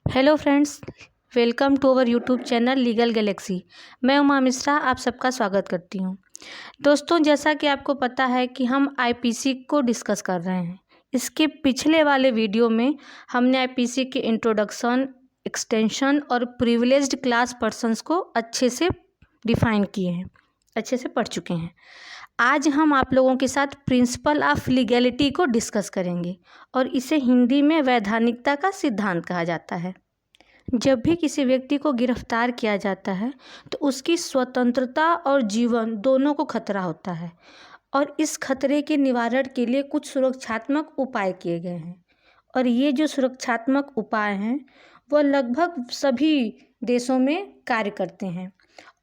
Hello friends, welcome to our YouTube channel Legal Galaxy. मैं उमा मिश्रा आप सबका स्वागत करती हूँ। दोस्तों, जैसा कि आपको पता है कि हम आईपीसी को डिस्कस कर रहे हैं। इसके पिछले वाले वीडियो में हमने आईपीसी के इंट्रोडक्शन, एक्सटेंशन और प्रिविलेज्ड क्लास पर्सन्स को अच्छे से डिफाइन किए हैं, अच्छे से पढ़ चुके हैं। आज हम आप लोगों के साथ प्रिंसिपल ऑफ लीगैलिटी को डिस्कस करेंगे और इसे हिंदी में वैधानिकता का सिद्धांत कहा जाता है। जब भी किसी व्यक्ति को गिरफ्तार किया जाता है तो उसकी स्वतंत्रता और जीवन दोनों को खतरा होता है और इस खतरे के निवारण के लिए कुछ सुरक्षात्मक उपाय किए गए हैं। और ये जो सुरक्षात्मक उपाय हैं वह लगभग सभी देशों में कार्य करते हैं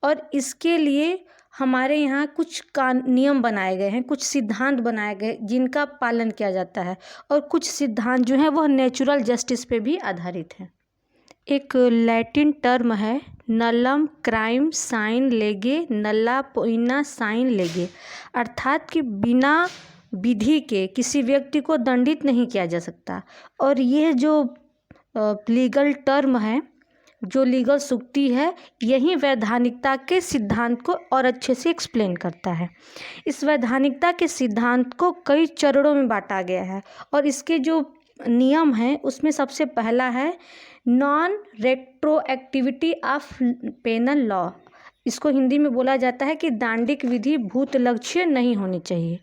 और इसके लिए हमारे यहाँ कुछ नियम बनाए गए हैं, कुछ सिद्धांत बनाए गए जिनका पालन किया जाता है और कुछ सिद्धांत जो हैं वह नेचुरल जस्टिस पे भी आधारित हैं। एक लैटिन टर्म है नल्लम क्राइम साइन लेगे नल्ला पोइना साइन लेगे, अर्थात कि बिना विधि के किसी व्यक्ति को दंडित नहीं किया जा सकता। और यह जो लीगल टर्म है, जो लीगल सूक्ति है, यही वैधानिकता के सिद्धांत को और अच्छे से एक्सप्लेन करता है। इस वैधानिकता के सिद्धांत को कई चरणों में बांटा गया है और इसके जो नियम हैं उसमें सबसे पहला है नॉन रेट्रोएक्टिविटी ऑफ पेनल लॉ। इसको हिंदी में बोला जाता है कि दांडिक विधि भूत लक्ष्य नहीं होनी चाहिए।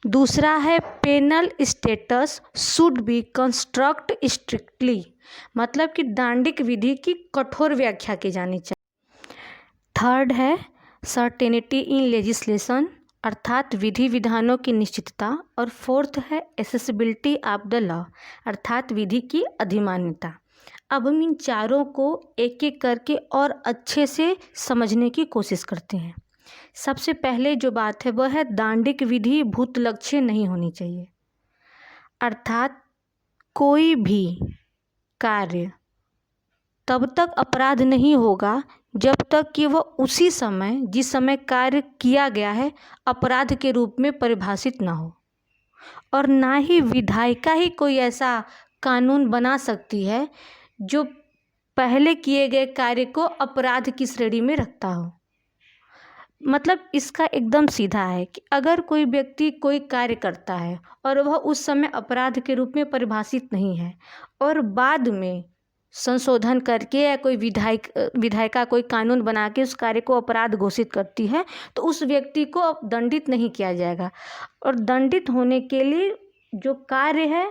दूसरा है penal status should be construct strictly, मतलब कि दांडिक विधि की कठोर व्याख्या की जानी चाहिए। थर्ड है सर्टेनिटी इन लेजिस्लेशन, अर्थात विधि विधानों की निश्चितता। और फोर्थ है एसेसिबिलिटी ऑफ द लॉ, अर्थात विधि की अधिमान्यता। अब हम इन चारों को एक एक करके और अच्छे से समझने की कोशिश करते हैं। सबसे पहले जो बात है वह है दांडिक विधि भूत लक्ष्य नहीं होनी चाहिए, अर्थात कोई भी कार्य तब तक अपराध नहीं होगा जब तक कि वह उसी समय जिस समय कार्य किया गया है अपराध के रूप में परिभाषित ना हो। और ना ही विधायिका ही कोई ऐसा कानून बना सकती है जो पहले किए गए कार्य को अपराध की श्रेणी में रखता हो। मतलब इसका एकदम सीधा है कि अगर कोई व्यक्ति कोई कार्य करता है और वह उस समय अपराध के रूप में परिभाषित नहीं है और बाद में संशोधन करके या कोई विधायिका कोई कानून बना के उस कार्य को अपराध घोषित करती है तो उस व्यक्ति को दंडित नहीं किया जाएगा। और दंडित होने के लिए जो कार्य है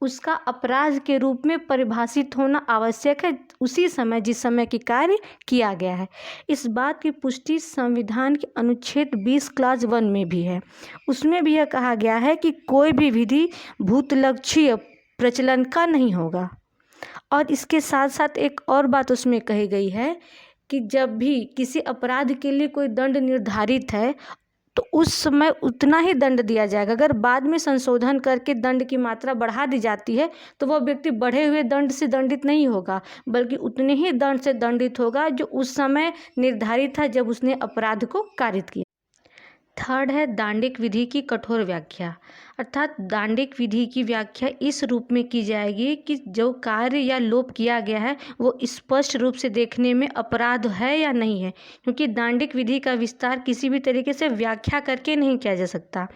उसका अपराध के रूप में परिभाषित होना आवश्यक है उसी समय जिस समय की कार्य किया गया है। इस बात की पुष्टि संविधान के अनुच्छेद 20 क्लास 1 में भी है। उसमें भी यह कहा गया है कि कोई भी विधि भूतलक्षीय प्रचलन का नहीं होगा। और इसके साथ साथ एक और बात उसमें कही गई है कि जब भी किसी अपराध के लिए कोई दंड निर्धारित है तो उस समय उतना ही दंड दिया जाएगा। अगर बाद में संशोधन करके दंड की मात्रा बढ़ा दी जाती है तो वह व्यक्ति बढ़े हुए दंड से दंडित नहीं होगा, बल्कि उतने ही दंड से दंडित होगा जो उस समय निर्धारित था जब उसने अपराध को कारित किया। थर्ड है दांडिक विधि की कठोर व्याख्या, अर्थात दांडिक विधि की व्याख्या इस रूप में की जाएगी कि जो कार्य या लोप किया गया है वो स्पष्ट रूप से देखने में अपराध है या नहीं है, क्योंकि दांडिक विधि का विस्तार किसी भी तरीके से व्याख्या करके नहीं किया जा सकता।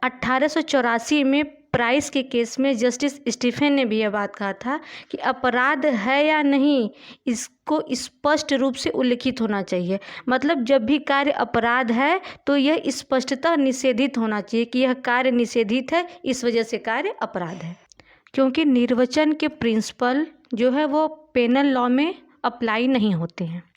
1884 में प्राइस के केस में जस्टिस स्टीफन ने भी यह बात कहा था कि अपराध है या नहीं इसको स्पष्ट रूप से उल्लिखित होना चाहिए। मतलब जब भी कार्य अपराध है तो यह स्पष्टतः निषेधित होना चाहिए कि यह कार्य निषेधित है, इस वजह से कार्य अपराध है। क्योंकि निर्वचन के प्रिंसिपल जो है वो पेनल लॉ में अप्लाई नहीं होते हैं।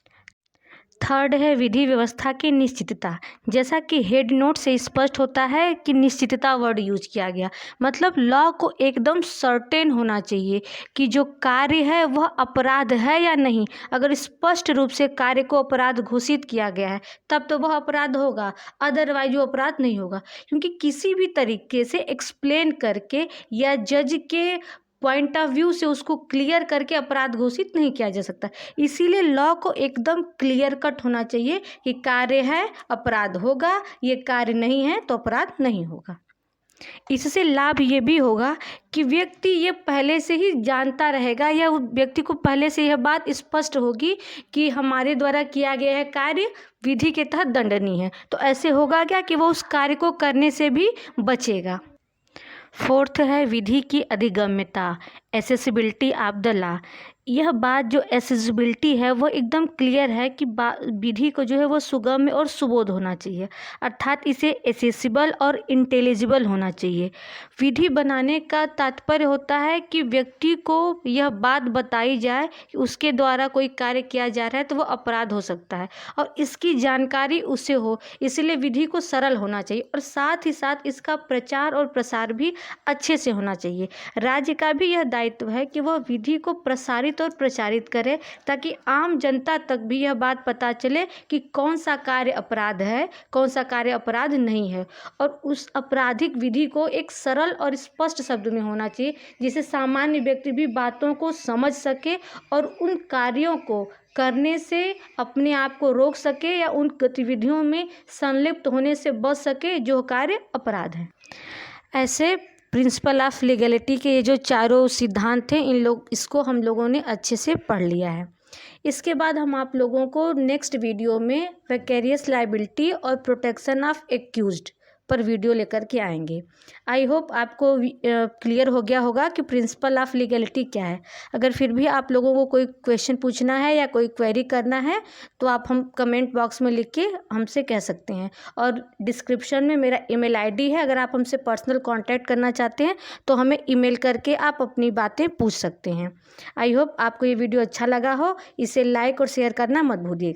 थर्ड है विधि व्यवस्था की निश्चितता। जैसा कि हेड नोट से स्पष्ट होता है कि निश्चितता वर्ड यूज किया गया, मतलब लॉ को एकदम सर्टेन होना चाहिए कि जो कार्य है वह अपराध है या नहीं। अगर स्पष्ट रूप से कार्य को अपराध घोषित किया गया है तब तो वह अपराध होगा, अदरवाइज वो अपराध नहीं होगा। क्योंकि किसी भी तरीके से एक्सप्लेन करके या जज के पॉइंट ऑफ व्यू से उसको क्लियर करके अपराध घोषित नहीं किया जा सकता। इसीलिए लॉ को एकदम क्लियर कट होना चाहिए कि कार्य है अपराध होगा, ये कार्य नहीं है तो अपराध नहीं होगा। इससे लाभ ये भी होगा कि व्यक्ति ये पहले से ही जानता रहेगा, या व्यक्ति को पहले से यह बात स्पष्ट होगी कि हमारे द्वारा किया गया है कार्य विधि के तहत दंडनीय है। तो ऐसे होगा क्या कि वो उस कार्य को करने से भी बचेगा। फोर्थ है विधि की अधिगम्यता, एसेसिबिलिटी ऑफ द लॉ। यह बात जो एसेसिबिलिटी है वो एकदम क्लियर है कि विधि को जो है वो सुगम्य और सुबोध होना चाहिए, अर्थात इसे एसेसिबल और इंटेलिजिबल होना चाहिए। विधि बनाने का तात्पर्य होता है कि व्यक्ति को यह बात बताई जाए कि उसके द्वारा कोई कार्य किया जा रहा है तो वो अपराध हो सकता है, और इसकी जानकारी उसे हो, इसलिए विधि को सरल होना चाहिए, और साथ ही साथ इसका प्रचार और प्रसार भी अच्छे से होना चाहिए। राज्य का भी यह दायित्व है कि वह विधि को प्रसारित और प्रचारित करे, ताकि आम जनता तक भी यह बात पता चले कि कौन सा कार्य अपराध है, कौन सा कार्य अपराध नहीं है, और उस आपराधिक विधि को एक सरल और स्पष्ट शब्द में होना चाहिए, जिससे सामान्य व्यक्ति भी बातों को समझ सके और उन कार्यों को करने से अपने आप को रोक सके, या उन गतिविधियों में संलिप्त होने से बच सके जो कार्य अपराध है। ऐसे प्रिंसिपल ऑफ लीगलिटी के ये जो चारों सिद्धांत थे, इसको हम लोगों ने अच्छे से पढ़ लिया है। इसके बाद हम आप लोगों को नेक्स्ट वीडियो में विकैरियस लायबिलिटी और प्रोटेक्शन ऑफ एक्यूज्ड पर वीडियो लेकर के आएंगे। आई होप आपको क्लियर हो गया होगा कि प्रिंसिपल ऑफ लीगलिटी क्या है। अगर फिर भी आप लोगों को कोई क्वेश्चन पूछना है या कोई क्वेरी करना है तो आप हम कमेंट बॉक्स में लिख के हमसे कह सकते हैं, और डिस्क्रिप्शन में मेरा ईमेल आईडी है। अगर आप हमसे पर्सनल कांटेक्ट करना चाहते हैं तो हमें ईमेल करके आप अपनी बातें पूछ सकते हैं। आई होप आपको ये वीडियो अच्छा लगा हो। इसे लाइक और शेयर करना मत भूलिएगा।